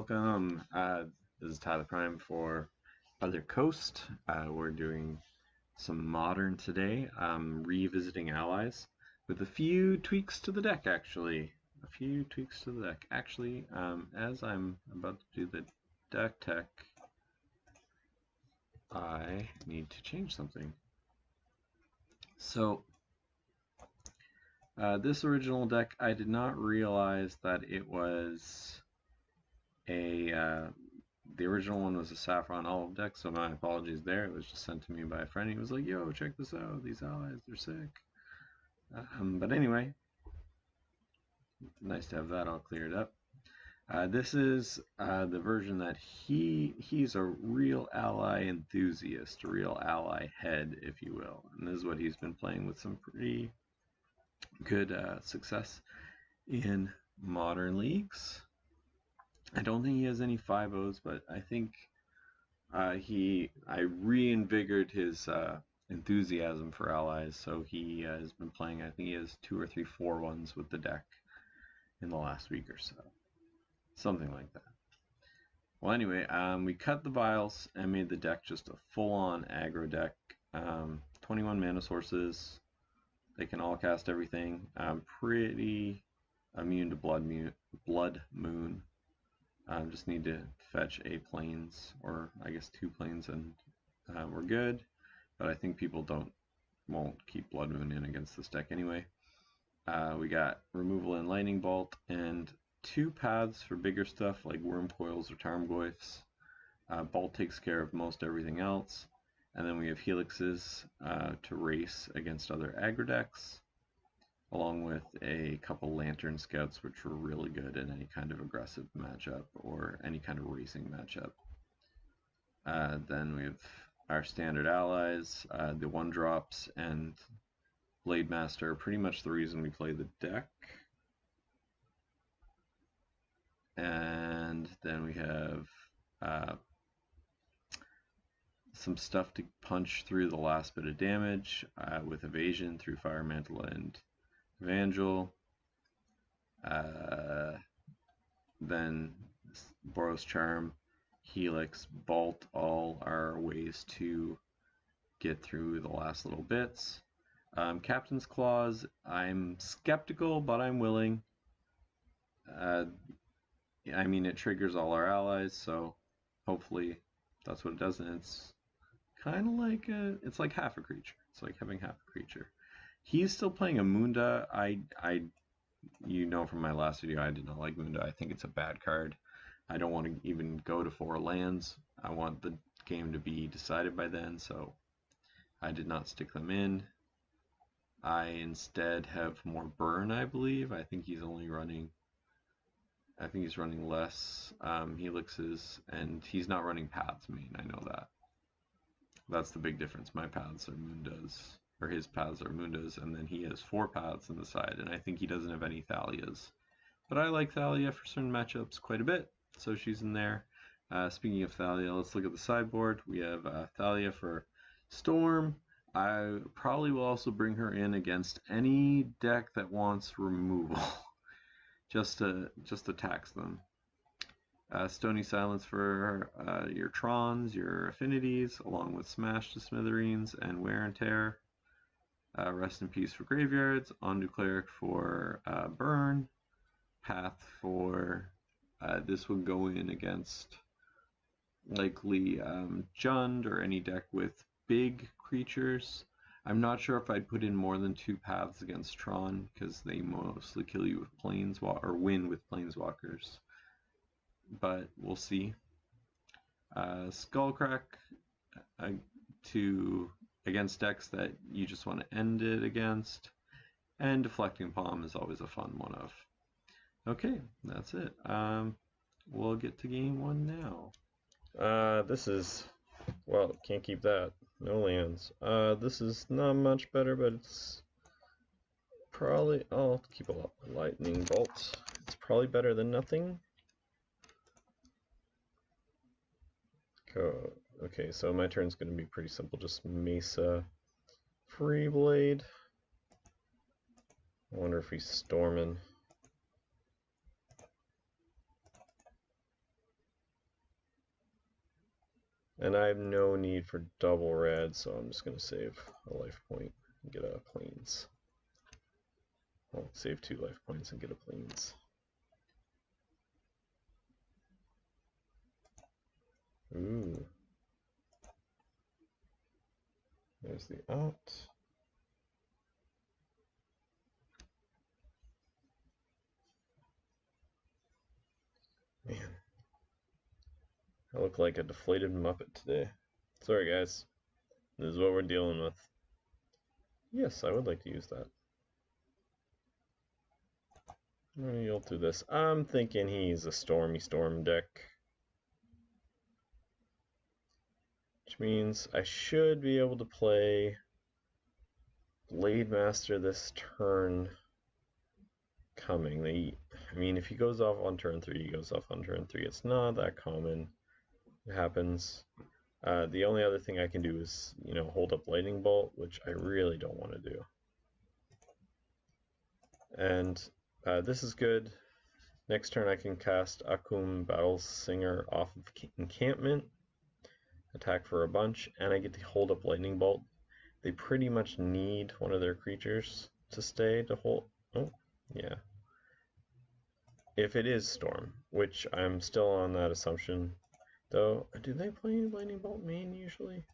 welcome. This is Tyler Prime for Other Coast. We're doing some modern today, revisiting allies with a few tweaks to the deck, actually. A few tweaks to the deck. Actually, as I'm about to do the deck tech, I need to change something. So, this original deck, I did not realize that it was the original one was a Saffron Olive deck, so my apologies there. It was just sent to me by a friend. He was like, yo, check this out. These allies, they're sick. But anyway, nice to have that all cleared up. This is the version that he's a real ally enthusiast, a real ally head, if you will. And this is what he's been playing with some pretty good success in modern leagues. I don't think he has any 5-0s, but I think I reinvigorated his enthusiasm for allies, so he has been playing. I think he has 2 or 3 4-1s with the deck in the last week or so, something like that. Well, anyway, we cut the vials and made the deck just a full-on aggro deck. 21 mana sources. They can all cast everything. Pretty immune to Blood Moon. Just need to fetch a plains, or I guess 2 plains, and we're good. But I think people won't keep Blood Moon in against this deck anyway. We got removal and Lightning Bolt, and 2 paths for bigger stuff like Worm Coils or Tarmogoyfs. Bolt takes care of most everything else. And then we have Helixes to race against other aggro decks, along with a couple Lantern Scouts, which were really good in any kind of aggressive matchup or any kind of racing matchup. Then we have our standard allies, the 1-drops, and Blade Master are pretty much the reason we play the deck. And then we have some stuff to punch through the last bit of damage with evasion through Fire Mantle and Evangel. Then Boros Charm, Helix, Bolt, all are ways to get through the last little bits. Captain's Clause, I'm skeptical, but I'm willing. I mean, it triggers all our allies, so hopefully that's what it does, and it's kind of like it's like half a creature. It's like having half a creature. He's still playing a Munda. You know from my last video, I did not like Munda. I think it's a bad card. I don't want to even go to 4 lands. I want the game to be decided by then, so I did not stick them in. I instead have more burn, I believe. I think he's running less helixes, and he's not running paths main. I know that. That's the big difference. My paths are Mundas, or his paths are Mundas, and then he has 4 paths on the side, and I think he doesn't have any Thalias. But I like Thalia for certain matchups quite a bit, so she's in there. Speaking of Thalia, let's look at the sideboard. We have Thalia for Storm. I probably will also bring her in against any deck that wants removal, just to tax them. Stony Silence for your Trons, your Affinities, along with Smash to Smithereens and Wear and Tear. Rest in Peace for Graveyards, Ondu Cleric for Burn, Path for this would go in against likely Jund or any deck with big creatures. I'm not sure if I'd put in more than 2 paths against Tron, because they mostly kill you with or win with Planeswalkers. But we'll see. Skullcrack against decks that you just want to end it against. And Deflecting Palm is always a fun one of. Okay, that's it. We'll get to game 1 now. This is, well, can't keep that. No lands. This is not much better, but it's probably, I'll keep a Lightning Bolt. It's probably better than nothing. Okay, so my turn's going to be pretty simple. Just Mesa, Free Blade. I wonder if he's storming. And I have no need for double red, so I'm just going to save a life point and get a plains. I'll save 2 life points and get a plains. Ooh. There's the out. Man. I look like a deflated Muppet today. Sorry, guys. This is what we're dealing with. Yes, I would like to use that. I'm going to yield through this. I'm thinking he's a Stormy Storm deck. Which means I should be able to play Blade Master this turn coming. I mean, if he goes off on turn 3, he goes off on turn 3. It's not that common. It happens. The only other thing I can do is, hold up Lightning Bolt, which I really don't want to do. And this is good. Next turn I can cast Akum Battle Singer off of encampment, attack for a bunch, and I get to hold up Lightning Bolt. They pretty much need one of their creatures to stay to hold. Oh, yeah. If it is Storm, which I'm still on that assumption. Though, do they play Lightning Bolt main usually?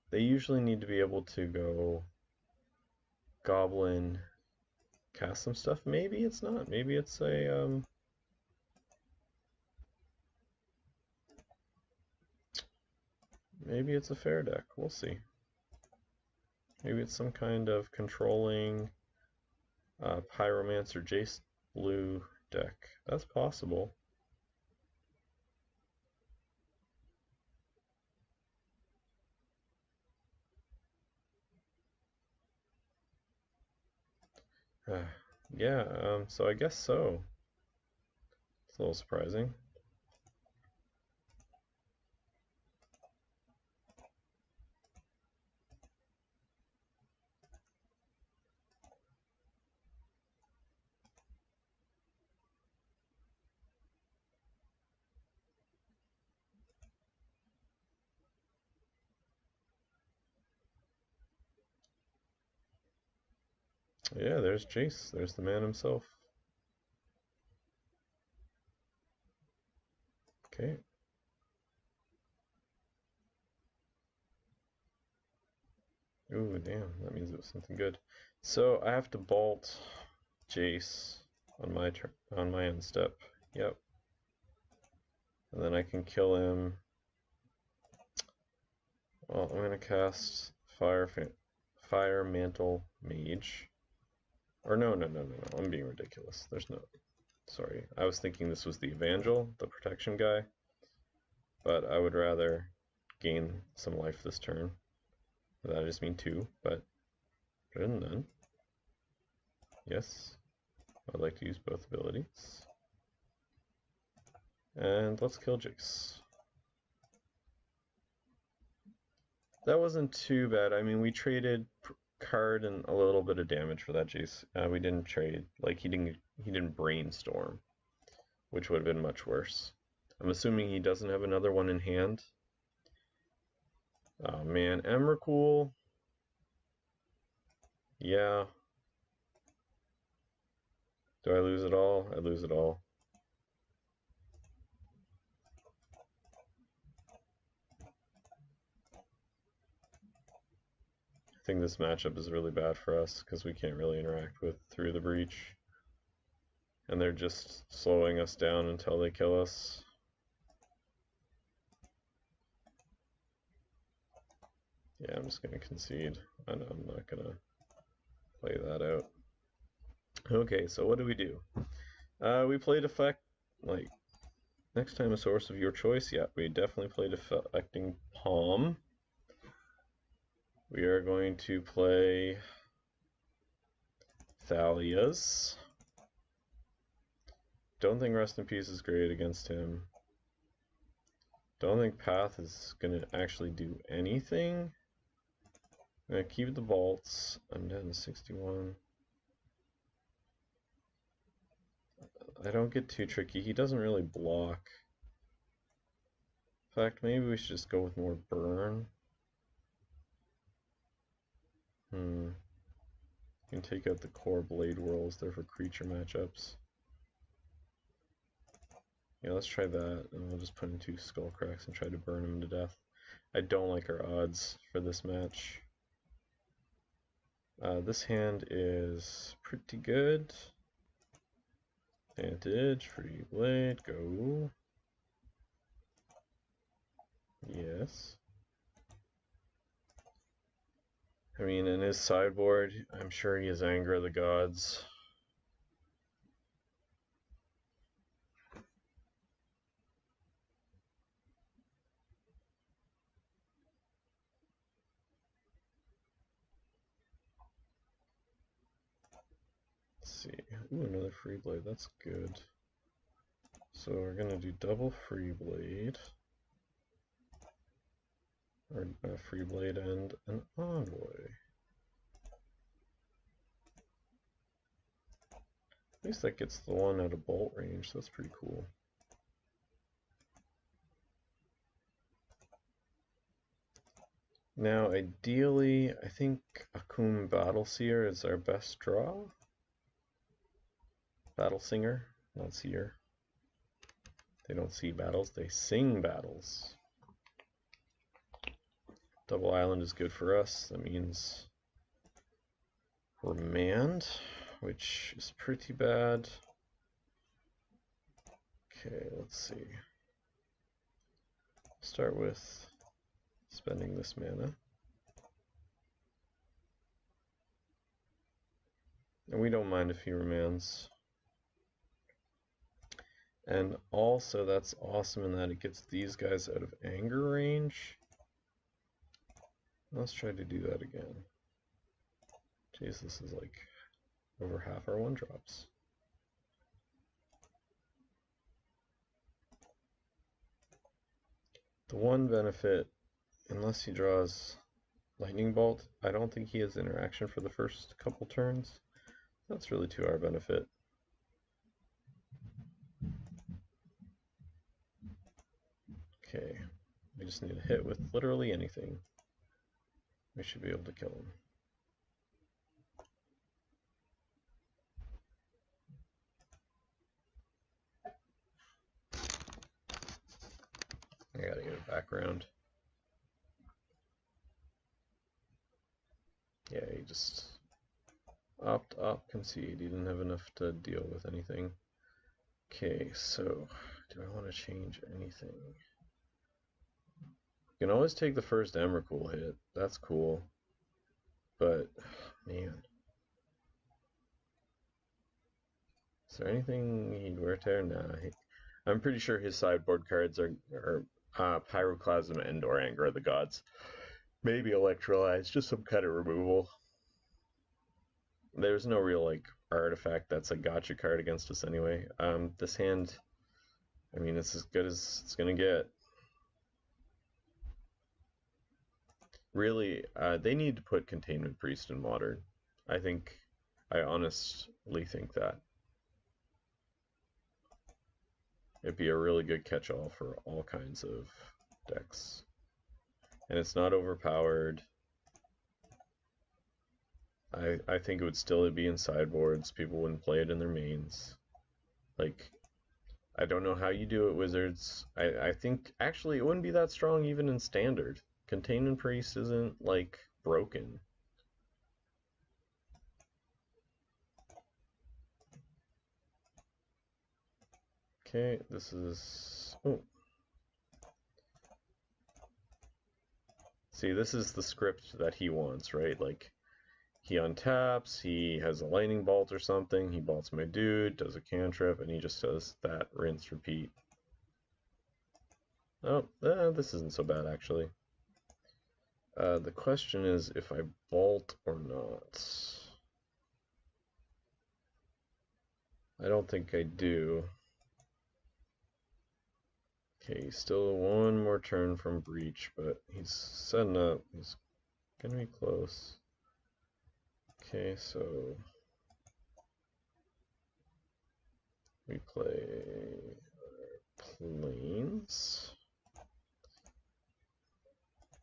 They usually need to be able to go Goblin, cast some stuff. Maybe it's not. Maybe it's a maybe it's a fair deck. We'll see. Maybe it's some kind of controlling Pyromancer Jace blue deck. That's possible. Yeah, so I guess so. It's a little surprising. Yeah, there's Jace. There's the man himself. Okay. Ooh, damn. That means it was something good. So I have to bolt Jace on my end step. Yep. And then I can kill him. Well, I'm gonna cast Fire Mantle Mage. Or no. I'm being ridiculous. There's no. Sorry, I was thinking this was the Evangel, the protection guy. But I would rather gain some life this turn. That just mean 2, but better than none. Yes, I'd like to use both abilities. And let's kill Jace. That wasn't too bad. I mean, we traded card and a little bit of damage for that Jace. We didn't trade, like he didn't brainstorm, which would have been much worse. I'm assuming he doesn't have another one in hand. Oh man, Emrakul. Yeah. Do I lose it all? I lose it all. I think this matchup is really bad for us because we can't really interact with through the breach. And they're just slowing us down until they kill us. Yeah, I'm just going to concede. I'm not going to play that out. Okay, so what do? We played effect, like, next time a source of your choice. Yeah, we definitely played affecting Palm. We are going to play Thalia's. Don't think Rest in Peace is great against him. Don't think Path is going to actually do anything. I'm going to keep the bolts. I'm down to 61. I don't get too tricky. He doesn't really block. In fact, maybe we should just go with more burn. You can take out the core blade whirls there for creature matchups. Yeah, let's try that, and we'll just put in 2 skull cracks and try to burn him to death. I don't like our odds for this match. This hand is pretty good. Advantage, free blade, go. Yes. I mean, in his sideboard, I'm sure he has Anger of the Gods. Let's see. Ooh, another free blade. That's good. So we're gonna do double free blade. Or a free blade and an envoy. At least that gets the one out of bolt range. So that's pretty cool. Now, ideally, I think Akum Battleseer is our best draw. Battle Singer, not Seer. They don't see battles, they sing battles. Double Island is good for us. That means we're manned, which is pretty bad. Okay, let's see. Start with spending this mana. And we don't mind if he remands. And also that's awesome in that it gets these guys out of anger range. Let's try to do that again. Jeez, this is like over half our 1-drops. The one benefit, unless he draws Lightning Bolt, I don't think he has interaction for the first couple turns. That's really to our benefit. Okay, we just need to hit with literally anything. We should be able to kill him. I gotta get a background. Yeah, he just opt, concede. He didn't have enough to deal with anything. Okay, so do I want to change anything? You can always take the first Emrakul hit. That's cool. But, man. Is there anything he'd wear there? Nah. I'm pretty sure his sideboard cards are Pyroclasm and or Anger of the Gods. Maybe Electrolyze, just some kind of removal. There's no real like artifact that's a gotcha card against us anyway. This hand, I mean, it's as good as it's gonna get. Really, they need to put Containment Priest in Modern. I honestly think that. It'd be a really good catch-all for all kinds of decks. And it's not overpowered. I think it would still be in sideboards. People wouldn't play it in their mains. Like, I don't know how you do it, Wizards. I think, actually, it wouldn't be that strong even in Standard. Containment Priest isn't, like, broken. Okay, this is... Oh. See, this is the script that he wants, right? Like, he untaps, he has a lightning bolt or something, he bolts my dude, does a cantrip, and he just does that rinse repeat. Oh, this isn't so bad actually. The question is if I bolt or not. I don't think I do. Okay, still one more turn from breach, but he's setting up. He's gonna be close. Okay, so we play planes.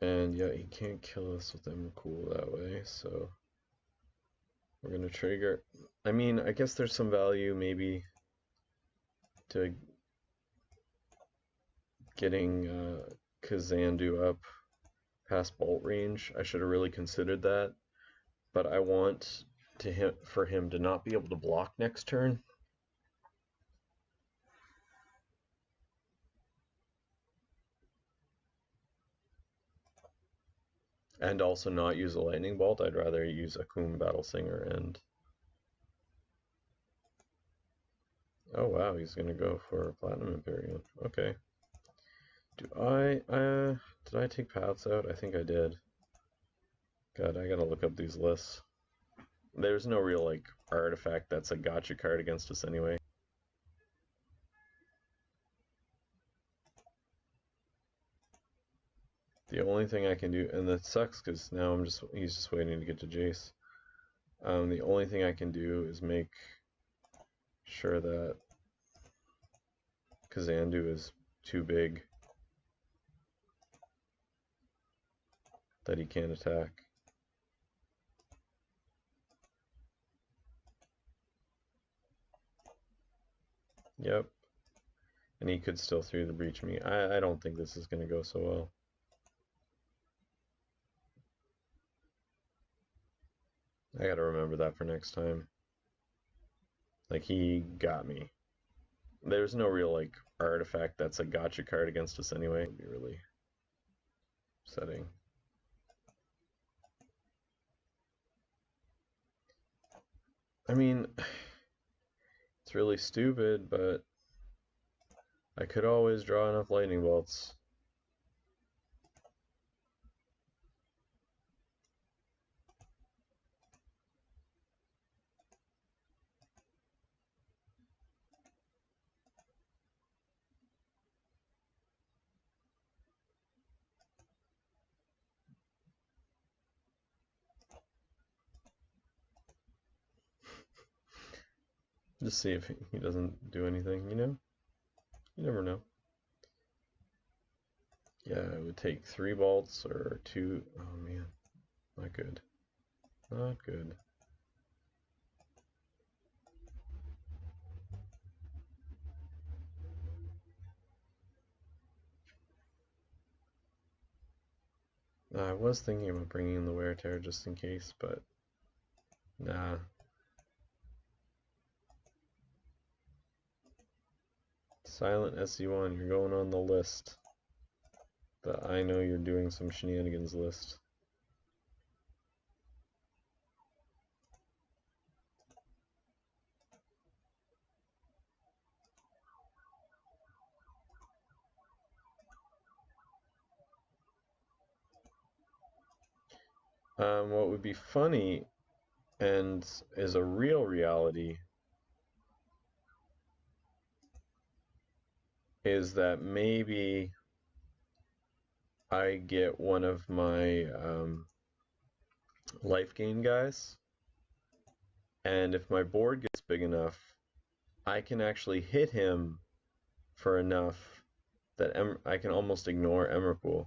And yeah, he can't kill us with them cool that way, so we're gonna trigger. I mean, I guess there's some value maybe to getting Kazandu up past bolt range. I should have really considered that, but I want for him to not be able to block next turn. And also not use a lightning bolt. I'd rather use Akum Battle Singer and oh wow, he's gonna go for Platinum Imperium. Okay. Did I take paths out? I think I did. God, I gotta look up these lists. There's no real like artifact that's a gotcha card against us anyway. The only thing I can do, and that sucks because now he's just waiting to get to Jace. The only thing I can do is make sure that Kazandu is too big that he can't attack. Yep. And he could still 3 the breach me. I don't think this is going to go so well. I gotta remember that for next time. Like, he got me. There's no real, like, artifact that's a gotcha card against us anyway. It would be really upsetting. I mean, it's really stupid, but I could always draw enough lightning bolts. Just see if he doesn't do anything, you know? You never know. Yeah, it would take 3 bolts or 2. Oh man, not good. Not good. I was thinking about bringing in the wear tear just in case, but nah. Silent SC1, you're going on the list. The I know you're doing some shenanigans list. What would be funny and is a real reality is that maybe I get one of my life gain guys, and if my board gets big enough, I can actually hit him for enough that I can almost ignore Emrakul.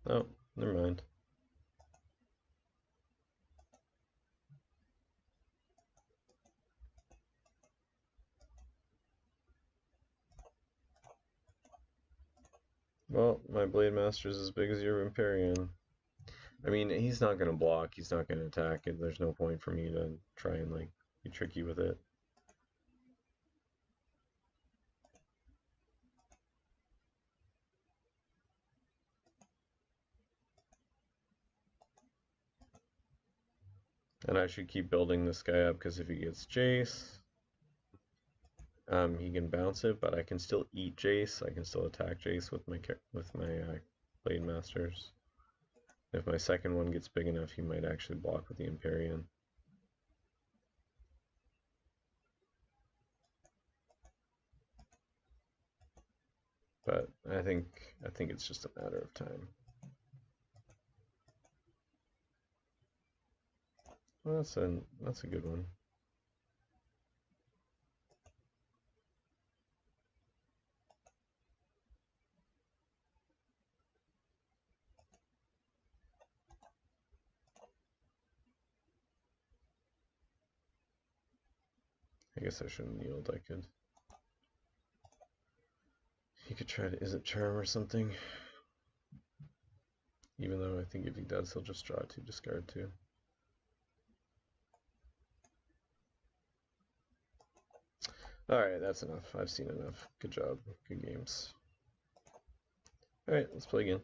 Oh, never mind. Well, my Blade Master's as big as your Empyrean. I mean, he's not going to block, he's not going to attack, and there's no point for me to try and, like, be tricky with it. And I should keep building this guy up, because if he gets Jace, he can bounce it, but I can still eat Jace. I can still attack Jace with my Blade Masters. If my second one gets big enough, he might actually block with the Empyrean. But I think it's just a matter of time. Well, that's a good one. I guess I shouldn't yield. I could. He could try to, is it charm or something? Even though I think if he does, he'll just draw 2, discard 2. Alright, that's enough. I've seen enough. Good job. Good games. Alright, let's play again.